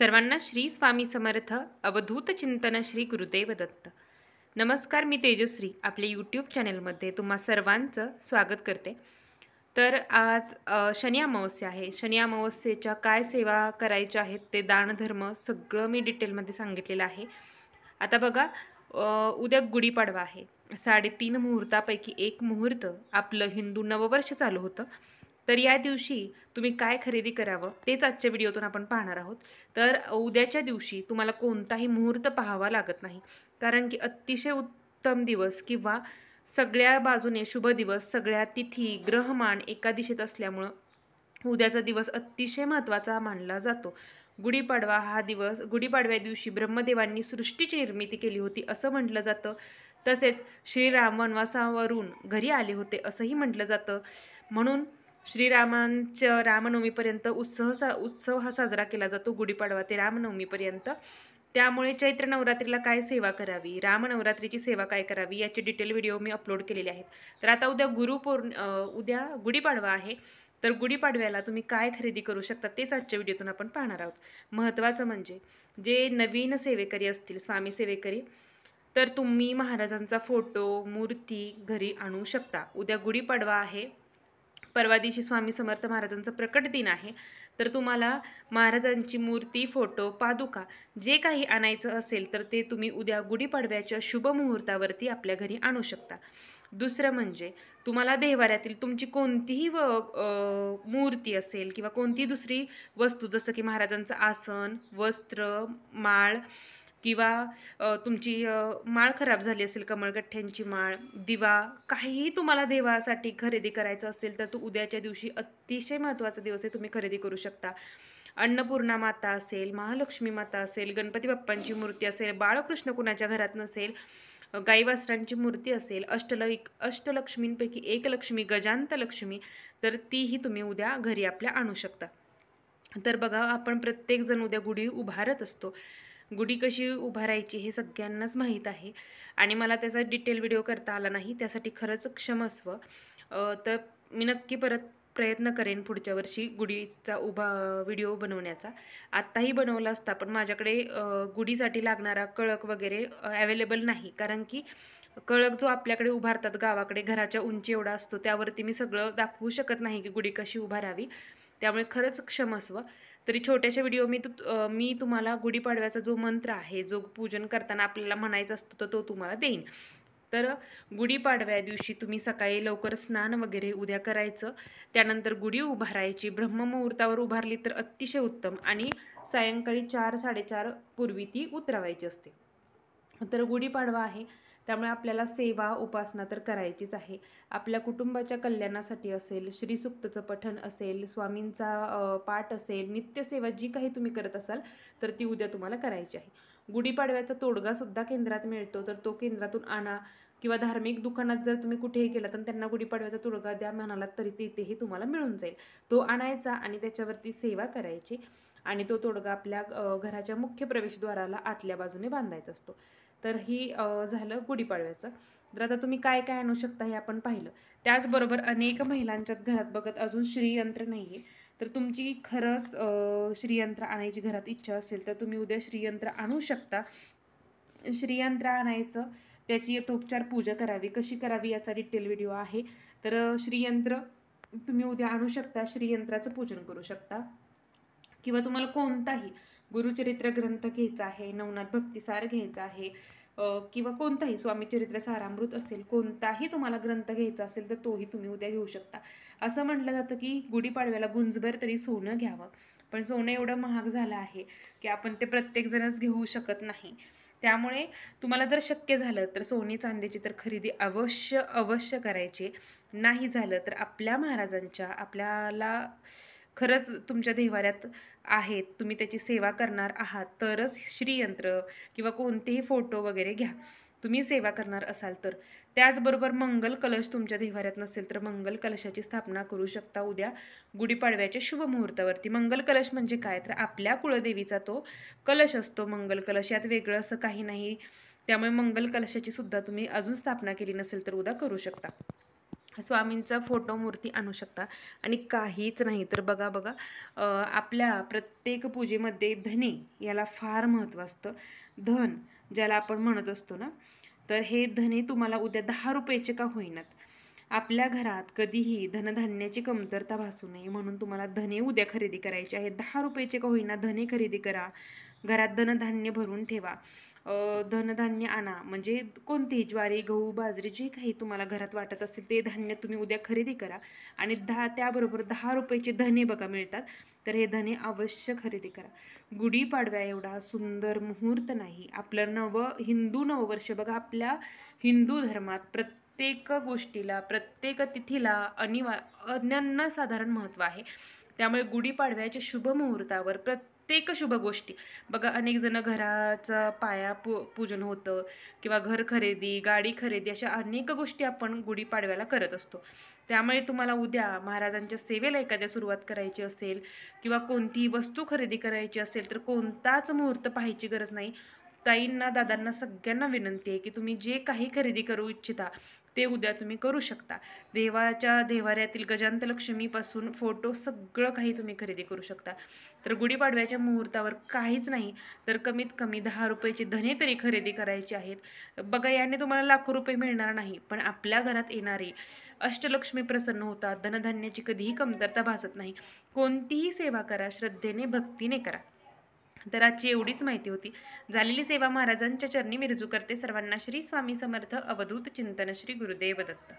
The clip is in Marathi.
सर्वांना श्री स्वामी समर्थ अवधूत चिंतन श्री गुरुदेव दत्त. नमस्कार, मी तेजश्री आपल्या यूट्यूब चॅनलमध्ये तुम्हा सर्वांचं स्वागत करते. तर आज शनी अमावस्या आहे. शनी अमावस्येच्या काय सेवा करायच्या आहेत ते दानधर्म सगळं मी डिटेलमध्ये सांगितलेलं आहे. आता बघा, उद्या गुढीपाडवा आहे. 3.5 मुहूर्तापैकी एक मुहूर्त आपलं हिंदू नववर्ष चालू होतं. तर या दिवशी तुम्ही काय खरेदी करावं तेच आजच्या व्हिडिओतून आपण पाहणार आहोत. तर उद्याच्या दिवशी तुम्हाला कोणताही मुहूर्त पाहावा लागत नाही, कारण की अतिशय उत्तम दिवस किंवा सगळ्या बाजूने शुभ दिवस, सगळ्या तिथी ग्रहमान एका दिशेत असल्यामुळं उद्याचा दिवस अतिशय महत्त्वाचा मानला जातो. गुढीपाडवा हा दिवस, गुढीपाडव्या दिवशी ब्रह्मदेवांनी सृष्टीची निर्मिती केली होती असं म्हटलं जातं. तसेच श्रीराम वनवासावरून घरी आले होते असंही म्हटलं जातं. म्हणून श्रीरामांच्या रामनवमीपर्यंत उत्सव हा साजरा केला जातो, गुढीपाडवा ते रामनवमीपर्यंत. त्यामुळे चैत्र नवरात्रीला काय सेवा करावी, रामनवरात्रीची सेवा काय करावी याचे डिटेल व्हिडिओ मी अपलोड केलेले आहेत. तर आता उद्या गुढीपाडवा आहे. तर गुढीपाडव्याला तुम्ही काय खरेदी करू शकता तेच आजच्या व्हिडिओतून आपण पाहणार आहोत. महत्त्वाचं म्हणजे जे नवीन सेवेकरी असतील, स्वामी सेवेकरी, तर तुम्ही महाराजांचा फोटो, मूर्ती घरी आणू शकता. उद्या गुढीपाडवा आहे, परवा दिवशी स्वामी समर्थ महाराजांचा प्रकट दिन आहे. तर तुम्हाला महाराजांची मूर्ती, फोटो, पादुका जे काही आणायचं असेल तर ते तुम्ही उद्या गुढीपाडव्याच्या शुभ मुहूर्तावरती आपल्या घरी आणू शकता. दुसरं म्हणजे तुम्हाला देवाऱ्यातील तुमची कोणतीही मूर्ती असेल किंवा कोणतीही दुसरी वस्तू, जसं की महाराजांचं आसन, वस्त्र, माळ किंवा तुमची माळ खराब झाली असेल, कमळगठ्ठ्यांची माळ, दिवा, काहीही तुम्हाला देवासाठी खरेदी करायचं असेल तर तो उद्याच्या दिवशी अतिशय महत्त्वाचा दिवस आहे, तुम्ही खरेदी करू शकता. अन्नपूर्णा माता असेल, महालक्ष्मी माता असेल, गणपती बाप्पांची मूर्ती असेल, बाळकृष्ण कुणाच्या घरात नसेल, गाई वासरांची मूर्ती असेल, अष्टलक्ष्मींपैकी एक लक्ष्मी गजांत लक्ष्मी, तर तीही तुम्ही उद्या घरी आपल्या आणू शकता. तर बघा, आपण प्रत्येकजण उद्या गुढी उभारत असतो. गुढी कशी उभारायची हे सगळ्यांनाच माहीत आहे आणि मला त्याचा डिटेल व्हिडिओ करता आला नाही, त्यासाठी खरंच क्षमस्व. तर मी नक्की परत प्रयत्न करेन पुढच्या वर्षी गुढीचा व्हिडिओ बनवण्याचा. आत्ताही बनवला असता, पण माझ्याकडे गुढीसाठी लागणारा कळक वगैरे अवेलेबल नाही, कारण की कळक जो आपल्याकडे उभारतात गावाकडे घराच्या उंची एवढा असतो, त्यावरती मी सगळं दाखवू शकत नाही की गुढी कशी उभारावी. त्यामुळे खरंच क्षमस्व. तरी छोट्याशा व्हिडिओ मी तुम्हाला गुढीपाडव्याचा जो मंत्र आहे, जो पूजन करताना आपल्याला म्हणायचा असतो, तर तो तुम्हाला देईन. तर गुढीपाडव्या दिवशी तुम्ही सकाळी लवकर स्नान वगैरे उद्या करायचं. त्यानंतर गुढी उभारायची. ब्रह्ममुहूर्तावर उभारली तर अतिशय उत्तम आणि सायंकाळी 4-4:30 पूर्वी ती उतरवायची असते. तर गुढीपाडवा आहे, त्यामुळे आपल्याला सेवा उपासना तर करायचीच आहे. आपल्या कुटुंबाच्या कल्याणासाठी असेल, श्रीसूक्तचं पठण असेल, स्वामींचा पाठ असेल, नित्यसेवा जी काही तुम्ही करत असाल तर ती उद्या तुम्हाला करायची आहे. गुढीपाडव्याचा तोडगासुद्धा केंद्रात मिळतो, तर तो केंद्रातून आणा किंवा धार्मिक दुकानात जर तुम्ही कुठेही गेला तर त्यांना गुढीपाडव्याचा तोडगा द्या म्हणालात तरी तिथेही तुम्हाला मिळून जाईल. तो आणायचा आणि त्याच्यावरती सेवा करायची आणि तो तोडगा आपल्या घराच्या मुख्य प्रवेशद्वाराला आतल्या बाजूने बांधायचा असतो. तर ही झालं गुढीपाडव्याचं. तर आता तुम्ही काय काय आणू शकता हे आपण पाहिलं. त्याचबरोबर अनेक महिलांच्याच घरात बघत अजून श्रीयंत्र नाही आहे. तर तुमची खरंच श्रीयंत्र आणायची घरात इच्छा असेल तर तुम्ही उद्या श्रीयंत्र आणू शकता. श्रीयंत्र आणायचं, त्याची यथोपचार पूजा करावी, कशी करावी याचा डिटेल व्हिडिओ आहे. तर श्रीयंत्र तुम्ही उद्या आणू शकता, श्रीयंत्राचं पूजन करू शकता किंवा तुम्हाला कोणताही गुरुचरित्र ग्रंथ घ्यायचा आहे, नवनाथ भक्तिसार घ्यायचा आहे, किंवा कोणताही स्वामीचरित्र सारामृत असेल, कोणताही तुम्हाला ग्रंथ घ्यायचा असेल तर तोही तुम्ही उद्या घेऊ शकता. असं म्हटलं जातं की गुढीपाडव्याला गुंजभर तरी सोनं घ्यावं, पण सोनं एवढं महाग झालं आहे की आपण ते प्रत्येकजणच घेऊ शकत नाही. त्यामुळे तुम्हाला जर शक्य झालं तर सोने चांदीची तर खरेदी अवश्य करायची. नाही झालं तर आपल्या महाराजांच्या, आपल्याला खरंच तुमच्या देवाऱ्यात आहेत, तुम्ही त्याची सेवा करणार आहात तरच श्रीयंत्र किंवा कोणतेही फोटो वगैरे घ्या, तुम्ही सेवा करणार असाल तर. त्याचबरोबर मंगल कलश तुमच्या देवाऱ्यात नसेल तर मंगल कलशाची स्थापना करू शकता उद्या गुढीपाडव्याच्या शुभ मुहूर्तावरती. मंगल कलश म्हणजे काय, तर आपल्या कुळदेवीचा तो कलश असतो मंगल कलश, यात वेगळं असं काही नाही. त्यामुळे मंगल कलशाची सुद्धा तुम्ही अजून स्थापना केली नसेल तर उद्या करू शकता. स्वामींचा फोटो मूर्ती आणू शकता. आणि काहीच नाही तर बघा बघा आपल्या प्रत्येक पूजेमध्ये धने याला फार महत्त्व असतं. धन ज्याला आपण म्हणत असतो ना, तर हे धने तुम्हाला उद्या 10 रुपयाचे का होईनात, आपल्या घरात कधीही धनधान्याची कमतरता भासू नये म्हणून तुम्हाला धने उद्या खरेदी करायचे आहेत. 10 रुपयाचे का होईना धने खरेदी करा. घरात धनधान्य भरून ठेवा. धनधान्य आणा, म्हणजे कोणतेही ज्वारी, गहू, बाजरी जे काही तुम्हाला घरात वाटत असेल ते धान्य तुम्ही उद्या खरेदी करा. आणि त्याबरोबर 10 रुपयाचे धने बघा मिळतात, तर हे धने अवश्य खरेदी करा. गुढीपाडव्या एवढा सुंदर मुहूर्त नाही. आपलं हिंदू नववर्ष बघा, आपल्या हिंदू धर्मात प्रत्येक गोष्टीला, प्रत्येक तिथीला अनन्यसाधारण महत्त्व आहे. त्यामुळे गुढीपाडव्याच्या शुभ मुहूर्तावर प्रत्येक शुभ गोष्टी बघा, अनेक जण घराचा पूजन होतं किंवा घर खरेदी, गाडी खरेदी, अशा अनेक गोष्टी आपण गुढीपाडव्याला करत असतो. त्यामुळे तुम्हाला उद्या महाराजांच्या सेवेला एखाद्या सुरुवात करायची असेल किंवा कोणतीही वस्तू खरेदी करायची असेल तर कोणताच मुहूर्त पाहायची गरज नाही. ताईंना, दादांना, सगळ्यांना विनंती आहे की तुम्ही जे काही खरेदी करू इच्छिता ते उद्या तुम्ही करू शकता. देवाच्या देव्हाऱ्यातील गजांतलक्ष्मीपासून फोटो सगळं काही तुम्ही खरेदी करू शकता. तर गुढीपाडव्याच्या मुहूर्तावर काहीच नाही तर कमीत कमी 10 रुपयाचे धने तरी खरेदी करायचे आहेत. बघा, याने तुम्हाला लाखो रुपये मिळणार नाही, पण आपल्या घरात येणारी अष्टलक्ष्मी प्रसन्न होतात. धनधान्याची कधीही कमतरता भासत नाही. कोणतीही सेवा करा, श्रद्धेने, भक्तीने करा. तर आजची एवढीच माहिती होती. झालेली सेवा महाराजांच्या चरणी मी रुजू करते. सर्वांना श्री स्वामी समर्थ. अवधूत चिंतन. श्री गुरुदेव दत्त.